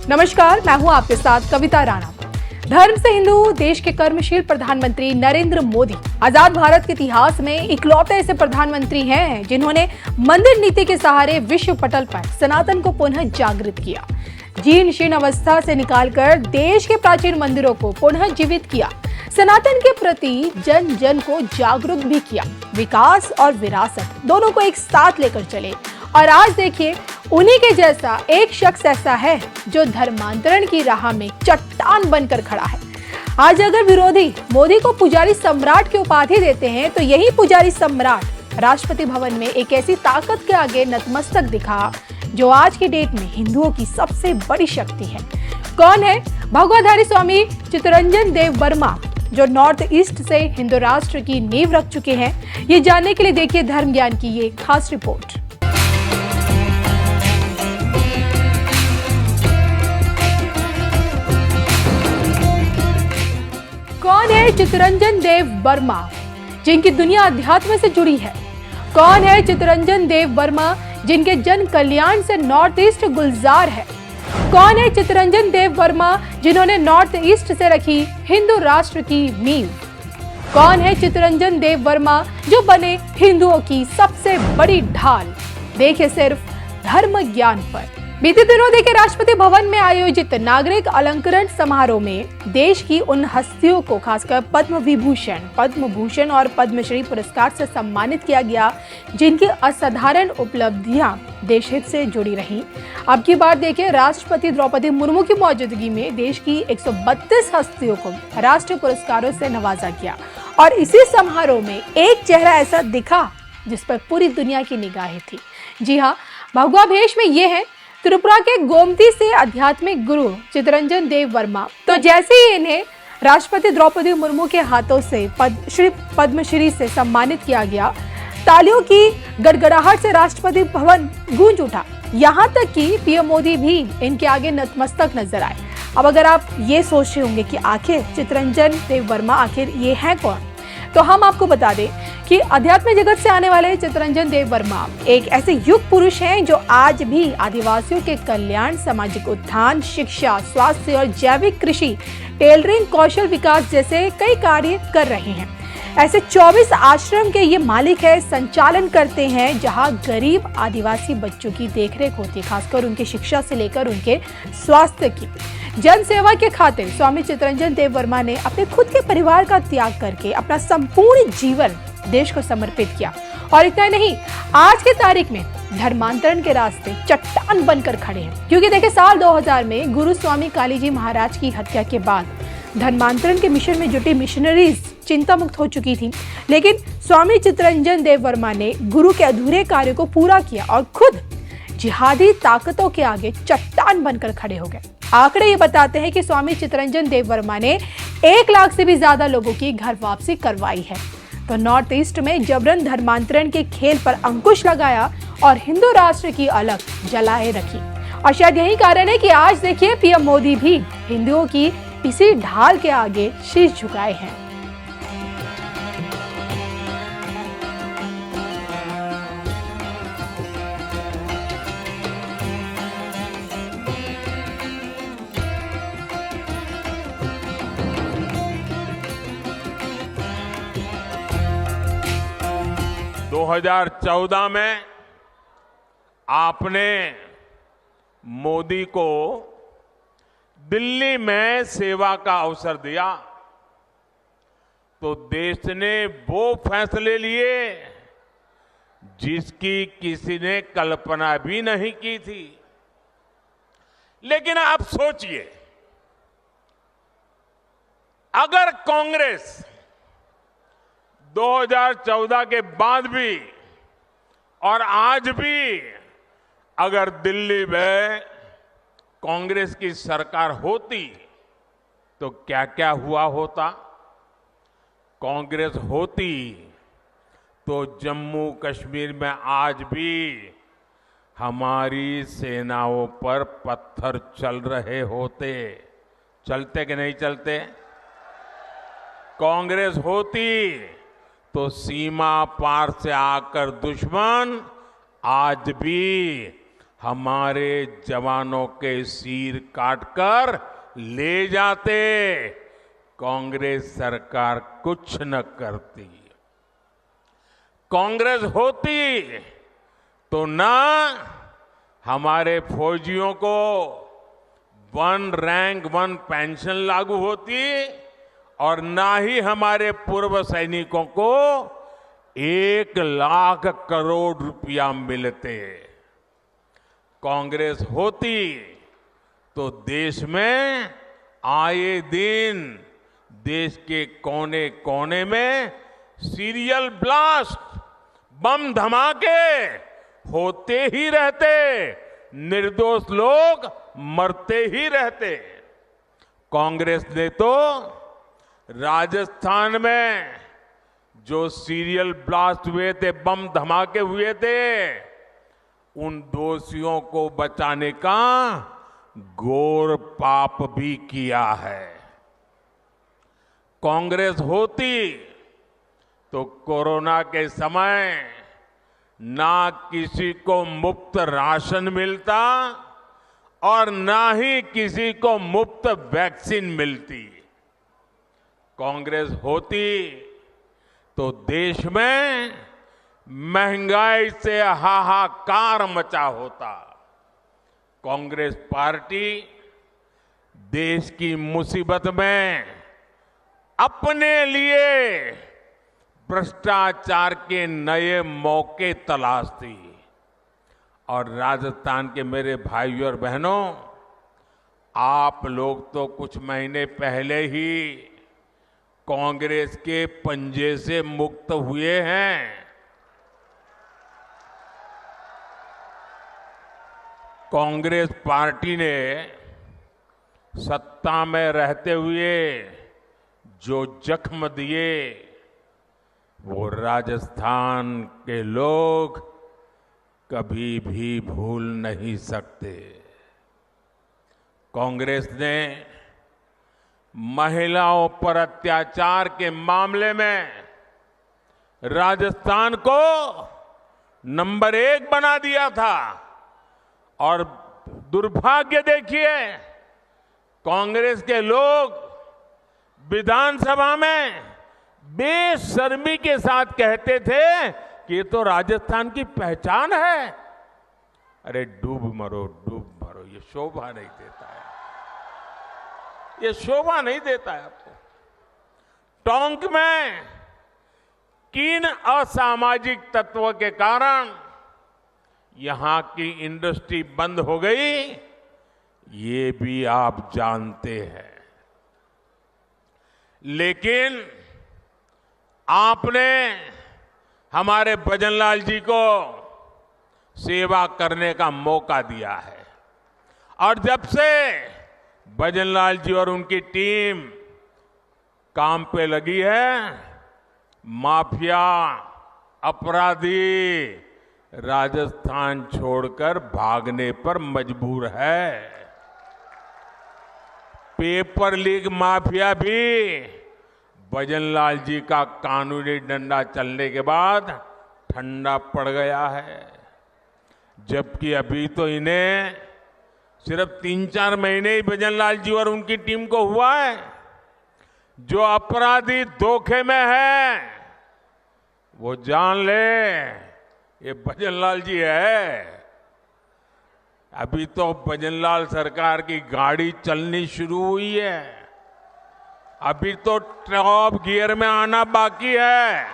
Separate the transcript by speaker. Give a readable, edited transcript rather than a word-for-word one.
Speaker 1: नमस्कार, मैं हूं आपके साथ कविता राणा। धर्म से हिंदू देश के कर्मशील प्रधानमंत्री नरेंद्र मोदी आजाद भारत के इतिहास में इकलौते ऐसे प्रधानमंत्री हैं जिन्होंने मंदिर नीति के सहारे विश्व पटल पर सनातन को पुनः जागृत किया, जीर्ण शीर्ण अवस्था से निकालकर देश के प्राचीन मंदिरों को पुनः जीवित किया, सनातन के प्रति जन जन को जागरूक भी किया, विकास और विरासत दोनों को एक साथ लेकर चले। और आज देखिए, उन्हीं के जैसा एक शख्स ऐसा है जो धर्मांतरण की राह में चट्टान बनकर खड़ा है। आज अगर विरोधी मोदी को पुजारी सम्राट की उपाधि देते हैं, तो यही पुजारी सम्राट राष्ट्रपति भवन में एक ऐसी ताकत के आगे नतमस्तक दिखा जो आज की डेट में हिंदुओं की सबसे बड़ी शक्ति है। कौन है? भगवाधारी स्वामी चित्तरंजन देव वर्मा, जो नॉर्थ ईस्ट से हिंदू राष्ट्र की नींव रख चुके हैं। ये जानने के लिए देखिए धर्म ज्ञान की ये खास रिपोर्ट। कौन है चित्तरंजन देव वर्मा, जिनकी दुनिया अध्यात्म से जुड़ी है? कौन है चित्तरंजन देव वर्मा, जिनके जन कल्याण से नॉर्थ ईस्ट गुलजार है? कौन है चित्तरंजन देव वर्मा, जिन्होंने नॉर्थ ईस्ट से रखी हिंदू राष्ट्र की नींव? कौन है चित्तरंजन देव वर्मा, जो बने हिंदुओं की सबसे बड़ी ढाल? देखिए सिर्फ धर्म ज्ञान पर। बीते दिनों देखे राष्ट्रपति भवन में आयोजित नागरिक अलंकरण समारोह में देश की उन हस्तियों को खासकर पद्म विभूषण, पद्म भूषण और पद्मश्री पुरस्कार से सम्मानित किया गया, जिनकी असाधारण उपलब्धियां देश हित से जुड़ी रहीं। अब की बार देखिए, राष्ट्रपति द्रौपदी मुर्मू की मौजूदगी में देश की 132 हस्तियों को राष्ट्रीय पुरस्कारों से नवाजा गया। और इसी समारोह में एक चेहरा ऐसा दिखा जिस पर पूरी दुनिया की निगाहें थी। जी हाँ, भगवा भेष में ये है त्रिपुरा के गोमती से आध्यात्मिक गुरु चित्तरंजन देव वर्मा। तो जैसे ही इन्हें राष्ट्रपति द्रौपदी मुर्मू के हाथों से पद्मश्री से सम्मानित किया गया, तालियों की गड़गड़ाहट से राष्ट्रपति भवन गूंज उठा। यहाँ तक कि पीएम मोदी भी इनके आगे नतमस्तक नजर आए। अब अगर आप ये सोच रहे होंगे कि आखिर चित्तरंजन देव वर्मा आखिर ये है कौन, तो हम आपको बता दें कि अध्यात्म जगत से आने वाले चित्तरंजन देव वर्मा एक ऐसे युग पुरुष हैं जो आज भी आदिवासियों के कल्याण, सामाजिक उत्थान, शिक्षा, स्वास्थ्य और जैविक कृषि, टेलरिंग, कौशल विकास जैसे कई कार्य कर रहे हैं। ऐसे 24 आश्रम के ये मालिक है, संचालन करते हैं, जहां गरीब आदिवासी बच्चों की देखरेख होती है, खासकर उनकी शिक्षा से लेकर उनके स्वास्थ्य की। जन सेवा के खातिर स्वामी चित्तरंजन देव वर्मा ने अपने खुद के परिवार का त्याग करके अपना संपूर्ण जीवन देश को समर्पित किया। और इतना नहीं, आज के तारीख में धर्मांतरण के रास्ते चट्टान बनकर खड़े हैं। क्योंकि देखिए, साल 2000 में गुरु स्वामी कालीजी महाराज की हत्या के बाद धर्मांतरण के मिशन में जुटी मिशनरीज चिंता मुक्त हो चुकी थी, लेकिन स्वामी चित्तरंजन देव वर्मा ने गुरु के अधूरे कार्य को पूरा किया और खुद जिहादी ताकतों के आगे चट्टान बनकर खड़े हो गए। आंकड़े ये बताते हैं कि स्वामी चित्तरंजन देव वर्मा ने 1 लाख से भी ज्यादा लोगों की घर वापसी करवाई है। तो नॉर्थ ईस्ट में जबरन धर्मांतरण के खेल पर अंकुश लगाया और हिंदू राष्ट्र की अलग जलाए रखी। और शायद यही कारण है कि आज देखिए, पीएम मोदी भी हिंदुओं की इसी ढाल के आगे शीश झुकाए हैं।
Speaker 2: दो 2014 में आपने मोदी को दिल्ली में सेवा का अवसर दिया, तो देश ने वो फैसले लिए जिसकी किसी ने कल्पना भी नहीं की थी। लेकिन आप सोचिए, अगर कांग्रेस 2014 के बाद भी और आज भी अगर दिल्ली में कांग्रेस की सरकार होती, तो क्या क्या हुआ होता? कांग्रेस होती तो जम्मू कश्मीर में आज भी हमारी सेनाओं पर पत्थर चल रहे होते। चलते कि नहीं चलते? कांग्रेस होती तो सीमा पार से आकर दुश्मन आज भी हमारे जवानों के सिर काटकर ले जाते, कांग्रेस सरकार कुछ न करती। कांग्रेस होती तो ना हमारे फौजियों को 1 रैंक 1 पेंशन लागू होती और ना ही हमारे पूर्व सैनिकों को 1 लाख करोड़ रुपया मिलते। कांग्रेस होती तो देश में आए दिन देश के कोने कोने में सीरियल ब्लास्ट, बम धमाके होते ही रहते, निर्दोष लोग मरते ही रहते। कांग्रेस ने तो राजस्थान में जो सीरियल ब्लास्ट हुए थे, बम धमाके हुए थे, उन दोषियों को बचाने का घोर पाप भी किया है। कांग्रेस होती तो कोरोना के समय ना किसी को मुफ्त राशन मिलता और ना ही किसी को मुफ्त वैक्सीन मिलती। कांग्रेस होती तो देश में महंगाई से हाहाकार मचा होता। कांग्रेस पार्टी देश की मुसीबत में अपने लिए भ्रष्टाचार के नए मौके तलाशती। और राजस्थान के मेरे भाइयों और बहनों, आप लोग तो कुछ महीने पहले ही कांग्रेस के पंजे से मुक्त हुए हैं। कांग्रेस पार्टी ने सत्ता में रहते हुए जो जख्म दिए वो राजस्थान के लोग कभी भी भूल नहीं सकते। कांग्रेस ने महिलाओं पर अत्याचार के मामले में राजस्थान को नंबर 1 बना दिया था। और दुर्भाग्य देखिए, कांग्रेस के लोग विधानसभा में बेशर्मी के साथ कहते थे कि ये तो राजस्थान की पहचान है। अरे डूब मरो, ये शोभा नहीं देता है, ये शोभा नहीं देता है आपको। टोंक में किन असामाजिक तत्वों के कारण यहां की इंडस्ट्री बंद हो गई, ये भी आप जानते हैं। लेकिन आपने हमारे भजनलाल जी को सेवा करने का मौका दिया है। और जब से भजनलाल जी और उनकी टीम काम पे लगी है, माफिया, अपराधी राजस्थान छोड़कर भागने पर मजबूर है। पेपर लीक माफिया भी भजनलाल जी का कानूनी डंडा चलने के बाद ठंडा पड़ गया है। जबकि अभी तो इन्हें सिर्फ 3-4 महीने ही भजनलाल जी और उनकी टीम को हुआ है। जो अपराधी धोखे में है वो जान ले, ये भजनलाल जी है। अभी तो भजनलाल सरकार की गाड़ी चलनी शुरू हुई है, अभी तो टॉप गियर में आना बाकी है।